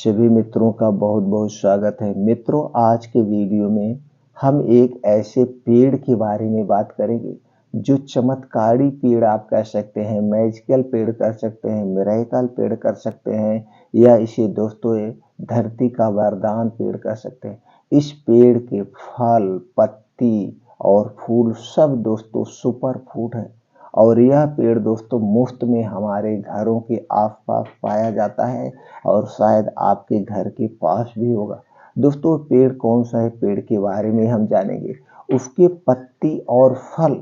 सभी मित्रों का बहुत बहुत स्वागत है। मित्रों, आज के वीडियो में हम एक ऐसे पेड़ के बारे में बात करेंगे जो चमत्कारी पेड़ आप कह सकते हैं, मैजिकल पेड़ कर सकते हैं, मिरेकल पेड़ कर सकते हैं, या इसे दोस्तों धरती का वरदान पेड़ कर सकते हैं। इस पेड़ के फल, पत्ती और फूल सब दोस्तों सुपर फूड है और यह पेड़ दोस्तों मुफ्त में हमारे घरों के आसपास पाया जाता है और शायद आपके घर के पास भी होगा। दोस्तों, पेड़ कौन सा है, पेड़ के बारे में हम जानेंगे। उसके पत्ती और फल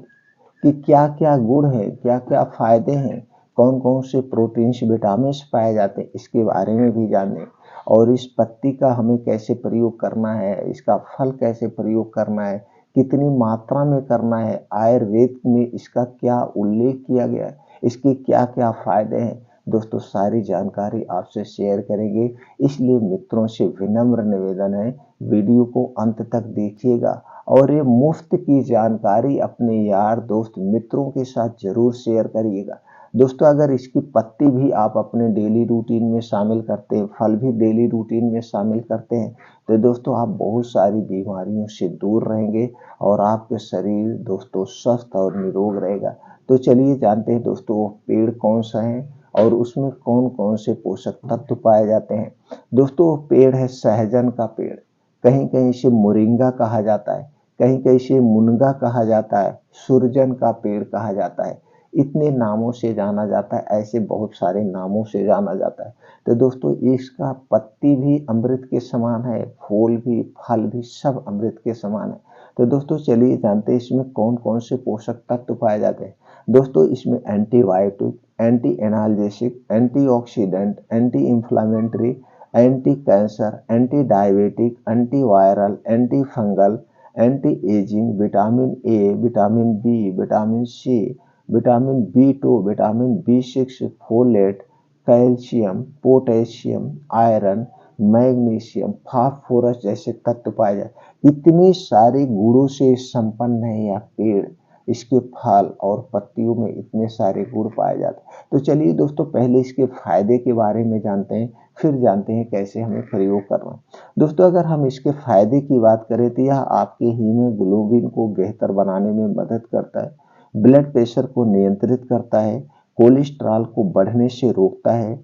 कि क्या क्या गुण है, क्या क्या फायदे हैं, कौन कौन से प्रोटीन्स विटामिन पाए जाते हैं, इसके बारे में भी जानें। और इस पत्ती का हमें कैसे प्रयोग करना है, इसका फल कैसे प्रयोग करना है, कितनी मात्रा में करना है, आयुर्वेद में इसका क्या उल्लेख किया गया है, इसके क्या क्या फायदे हैं, दोस्तों सारी जानकारी आपसे शेयर करेंगे। इसलिए मित्रों से विनम्र निवेदन है, वीडियो को अंत तक देखिएगा और ये मुफ्त की जानकारी अपने यार दोस्त मित्रों के साथ जरूर शेयर करिएगा। दोस्तों, अगर इसकी पत्ती भी आप अपने डेली रूटीन में शामिल करते हैं, फल भी डेली रूटीन में शामिल करते हैं, तो दोस्तों आप बहुत सारी बीमारियों से दूर रहेंगे और आपके शरीर दोस्तों स्वस्थ और निरोग रहेगा। तो चलिए जानते हैं दोस्तों वो पेड़ कौन सा है और उसमें कौन कौन से पोषक तत्व पाए जाते हैं। दोस्तों वो पेड़ है सहजन का पेड़, कहीं कहीं इसे मोरिंगा कहा जाता है, कहीं कहीं इसे मुनगा कहा जाता है, सुरजन का पेड़ कहा जाता है। इतने नामों से जाना जाता है, ऐसे बहुत सारे नामों से जाना जाता है। तो दोस्तों इसका पत्ती भी अमृत के समान है, फूल भी, फल भी सब अमृत के समान है। तो दोस्तों चलिए जानते हैं इसमें कौन कौन से पोषक तत्व पाए जाते हैं। दोस्तों इसमें antibiotic, anti analgesic, antioxidant, anti inflammatory, anti cancer, anti diabetic, anti viral, anti fungal, anti ageing, vitamin A, vitamin B, vitamin C, vitamin B two, vitamin बी6, folate, calcium, potassium, iron, magnesium, phosphorus जैसे तत्व पाए जाते। इतने सारे गुणों से संपन्न है यह पेड़, इसके फल और पत्तियों में इतने सारे गुण पाए जाते हैं। तो चलिए दोस्तों पहले इसके फायदे के बारे में जानते हैं, फिर जानते हैं कैसे हमें प्रयोग करना है। दोस्तों अगर हम इसके फायदे की बात करें तो यह आपके हीमोग्लोबिन को बेहतर बनाने में मदद करता है, ब्लड प्रेशर को नियंत्रित करता है, कोलेस्ट्रॉल को बढ़ने से रोकता है,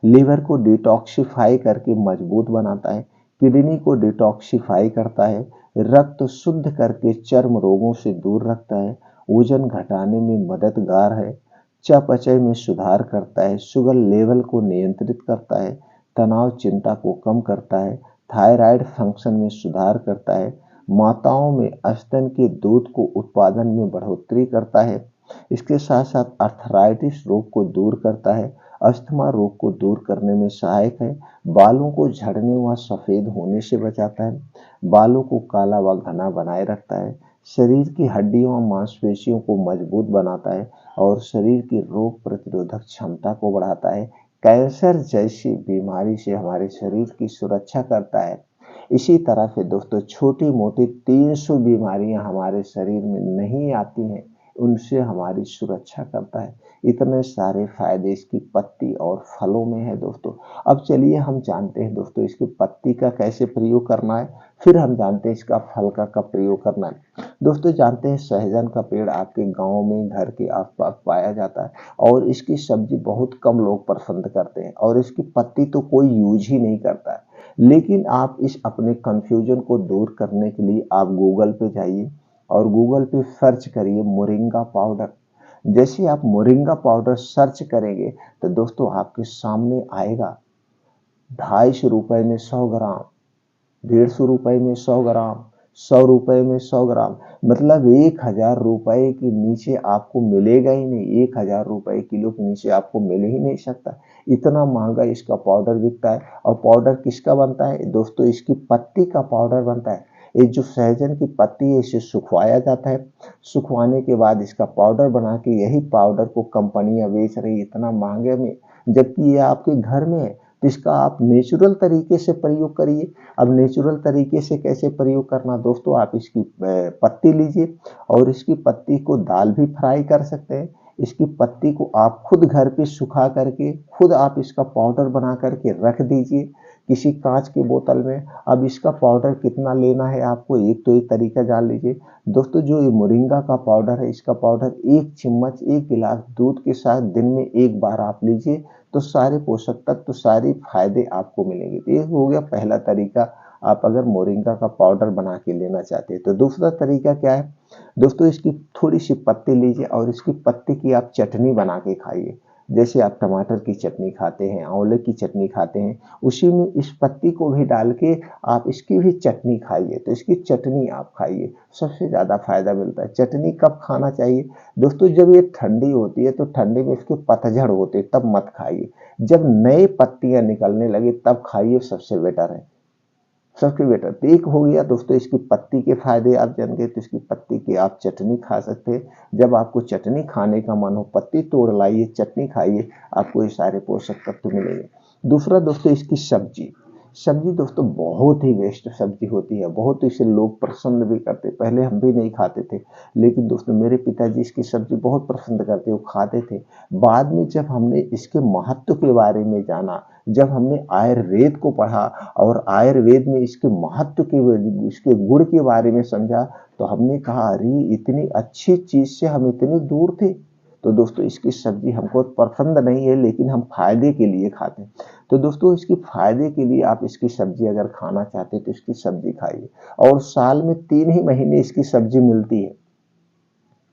लीवर को डिटॉक्सिफाई करके मजबूत बनाता है, किडनी को डिटॉक्सिफाई करता है, रक्त शुद्ध करके चर्म रोगों से दूर रखता है, वजन घटाने में मददगार है, चयापचय में सुधार करता है, शुगर लेवल को नियंत्रित करता है, तनाव चिंता को कम करता है, थायराइड फंक्शन में सुधार करता है, माताओं में स्तन के दूध को उत्पादन में बढ़ोतरी करता है। इसके साथ साथ अर्थराइटिस रोग को दूर करता है, अस्थमा रोग को दूर करने में सहायक है, बालों को झड़ने व सफेद होने से बचाता है, बालों को काला व घना बनाए रखता है, शरीर की हड्डियों व मांसपेशियों को मजबूत बनाता है और शरीर की रोग प्रतिरोधक क्षमता को बढ़ाता है, कैंसर जैसी बीमारी से हमारे शरीर की सुरक्षा करता है। इसी तरह से दोस्तों छोटी मोटी 300 बीमारियां हमारे शरीर में नहीं आती हैं, उनसे हमारी सुरक्षा करता है। इतने सारे फायदे इसकी पत्ती और फलों में है दोस्तों। अब चलिए हम जानते हैं दोस्तों इसकी पत्ती का कैसे प्रयोग करना है, फिर हम जानते हैं इसका फल का कब प्रयोग करना है। दोस्तों जानते हैं सहजन का पेड़ आपके गांव में घर के आसपास पाया जाता है और इसकी सब्जी बहुत कम लोग पसंद करते हैं और इसकी पत्ती तो कोई यूज ही नहीं करता है। लेकिन आप इस अपने कंफ्यूजन को दूर करने के लिए आप गूगल पे जाइए और गूगल पे सर्च करिए मोरिंगा पाउडर। जैसे आप मोरिंगा पाउडर सर्च करेंगे तो दोस्तों आपके सामने आएगा 250 रुपए में 100 ग्राम, 150 रुपए में 100 ग्राम, 100 रुपए में 100 ग्राम, मतलब 1000 रुपए के नीचे आपको मिलेगा ही नहीं, 1000 रुपए किलो के नीचे आपको मिल ही नहीं सकता। इतना महंगा इसका पाउडर बिकता है। और पाउडर किसका बनता है दोस्तों, इसकी पत्ती का पाउडर बनता है। ये जो सहजन की पत्ती है इसे सुखवाया जाता है, सुखवाने के बाद इसका पाउडर बना के यही पाउडर को कंपनियां बेच रही इतना महंगे में, जबकि ये आपके घर में है। तो इसका आप नेचुरल तरीके से प्रयोग करिए। अब नेचुरल तरीके से कैसे प्रयोग करना दोस्तों, आप इसकी पत्ती लीजिए और इसकी पत्ती को दाल भी फ्राई कर सकते हैं, इसकी पत्ती को आप खुद घर पे सुखा करके खुद आप इसका पाउडर बना करके रख दीजिए किसी कांच की बोतल में। अब इसका पाउडर कितना लेना है आपको, एक तो एक तरीका जान लीजिए दोस्तों। जो ये मोरिंगा का पाउडर है, इसका पाउडर 1 चम्मच 1 गिलास दूध के साथ दिन में 1 बार आप लीजिए तो सारे पोषक तत्व तो सारे फायदे आपको मिलेंगे। तो ये हो गया पहला तरीका, आप अगर मोरिंगा का पाउडर बना के लेना चाहते हैं। तो दूसरा तरीका क्या है दोस्तों, इसकी थोड़ी सी पत्ती लीजिए और इसकी पत्ती की आप चटनी बना के खाइए। जैसे आप टमाटर की चटनी खाते हैं, आंवले की चटनी खाते हैं, उसी में इस पत्ती को भी डाल के आप इसकी भी चटनी खाइए। तो इसकी चटनी आप खाइए, सबसे ज़्यादा फायदा मिलता है। चटनी कब खाना चाहिए दोस्तों, जब ये ठंडी होती है तो ठंडी में इसके पतझड़ होते हैं तब मत खाइए, जब नए पत्तियां निकलने लगे तब खाइए, सबसे बेटर है, सबसे बेटर। तो एक हो गया दोस्तों इसकी पत्ती के फायदे आप जान गए। तो इसकी पत्ती की आप चटनी खा सकते हैं। जब आपको चटनी खाने का मन हो, पत्ती तोड़ लाइए, चटनी खाइए, आपको ये सारे पोषक तत्व मिलेंगे। दूसरा दोस्तों इसकी सब्जी। सब्जी दोस्तों बहुत ही बेस्ट सब्जी होती है, बहुत इसे लोग पसंद भी करते। पहले हम भी नहीं खाते थे, लेकिन दोस्तों मेरे पिताजी इसकी सब्जी बहुत पसंद करते, वो खाते थे। बाद में जब हमने इसके महत्व के बारे में जाना, जब हमने आयुर्वेद को पढ़ा और आयुर्वेद में इसके महत्व के, इसके गुण के बारे में समझा, तो हमने कहा अरे इतनी अच्छी चीज से हम इतने दूर थे। तो दोस्तों इसकी सब्जी हमको पसंद नहीं है, लेकिन हम फायदे के लिए खाते हैं। तो दोस्तों इसकी फायदे के लिए आप इसकी सब्जी अगर खाना चाहते हैं तो इसकी सब्जी खाइए। और साल में 3 ही महीने इसकी सब्जी मिलती है,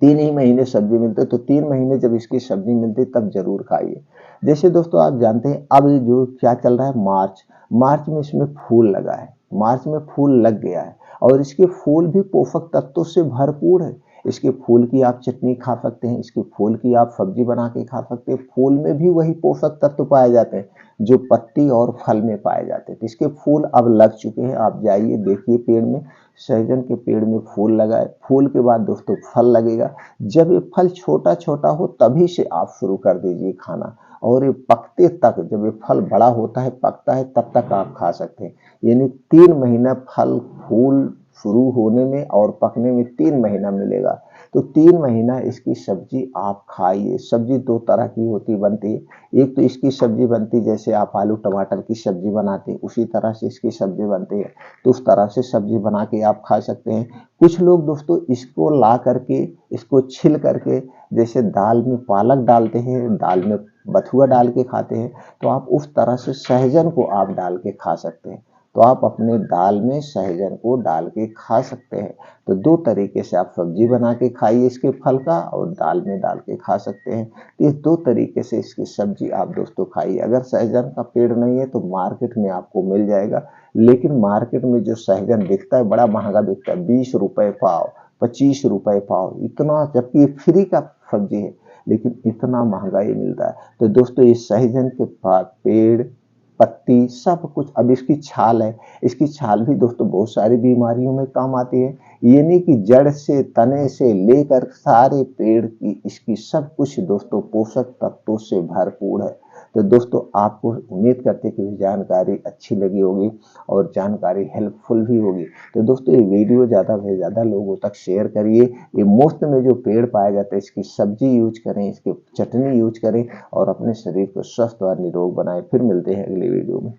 3 ही महीने सब्जी मिलते, तो 3 महीने जब इसकी सब्जी मिलती तब जरूर खाइए। जैसे दोस्तों आप जानते हैं अब ये जो क्या चल रहा है, मार्च, मार्च में इसमें फूल लगा है, मार्च में फूल लग गया है और इसके फूल भी पोषक तत्वों से भरपूर है। इसके फूल की आप चटनी खा सकते हैं, इसके फूल की आप सब्जी बना के खा सकते हैं। फूल में भी वही पोषक तत्व पाए जाते हैं जो पत्ती और फल में पाए जाते हैं। तो इसके फूल अब लग चुके हैं, आप जाइए देखिए पेड़ में, सहजन के पेड़ में फूल लगा है। फूल के बाद दोस्तों फल लगेगा। जब ये फल छोटा छोटा हो तभी से आप शुरू कर दीजिए खाना, और ये पकते तक, जब ये फल बड़ा होता है पकता है तब तक आप खा सकते हैं। यानी 3 महीना फल फूल शुरू होने में और पकने में 3 महीना मिलेगा। तो 3 महीना इसकी सब्जी आप खाइए। सब्जी 2 तरह की होती बनती है, एक तो इसकी सब्जी बनती जैसे आप आलू टमाटर की सब्जी बनाते हैं उसी तरह से इसकी सब्जी बनती है, तो उस तरह से सब्जी बना के आप खा सकते हैं। कुछ लोग दोस्तों इसको ला करके, इसको छिल करके, जैसे दाल में पालक डालते हैं, दाल में बथुआ डाल के खाते हैं, तो आप उस तरह से सहजन को आप डाल के खा सकते हैं। तो आप अपने दाल में सहजन को डाल के खा सकते हैं। तो 2 तरीके से आप सब्जी बना के खाइए इसके फल का, और दाल में डाल के खा सकते हैं। तो ये 2 तरीके से इसकी सब्जी आप दोस्तों खाइए। अगर सहजन का पेड़ नहीं है तो मार्केट में आपको मिल जाएगा, लेकिन मार्केट में जो सहजन बिकता है बड़ा महंगा बिकता है, 20 रुपए पाव, 25 रुपए पाव, इतना, जबकि फ्री का सब्जी है लेकिन इतना महंगा ही मिलता है। तो दोस्तों ये सहजन के पेड़, पत्ती, सब कुछ, अब इसकी छाल है, इसकी छाल भी दोस्तों बहुत सारी बीमारियों में काम आती है। यानी कि जड़ से, तने से लेकर सारे पेड़ की इसकी सब कुछ दोस्तों पोषक तत्वों से भरपूर है। तो दोस्तों आपको उम्मीद करते हैं कि जानकारी अच्छी लगी होगी और जानकारी हेल्पफुल भी होगी। तो दोस्तों ये वीडियो ज़्यादा से ज़्यादा लोगों तक शेयर करिए। ये मुफ्त में जो पेड़ पाए जाते हैं इसकी सब्जी यूज करें, इसकी चटनी यूज करें और अपने शरीर को स्वस्थ और निरोग बनाएं। फिर मिलते हैं अगले वीडियो में।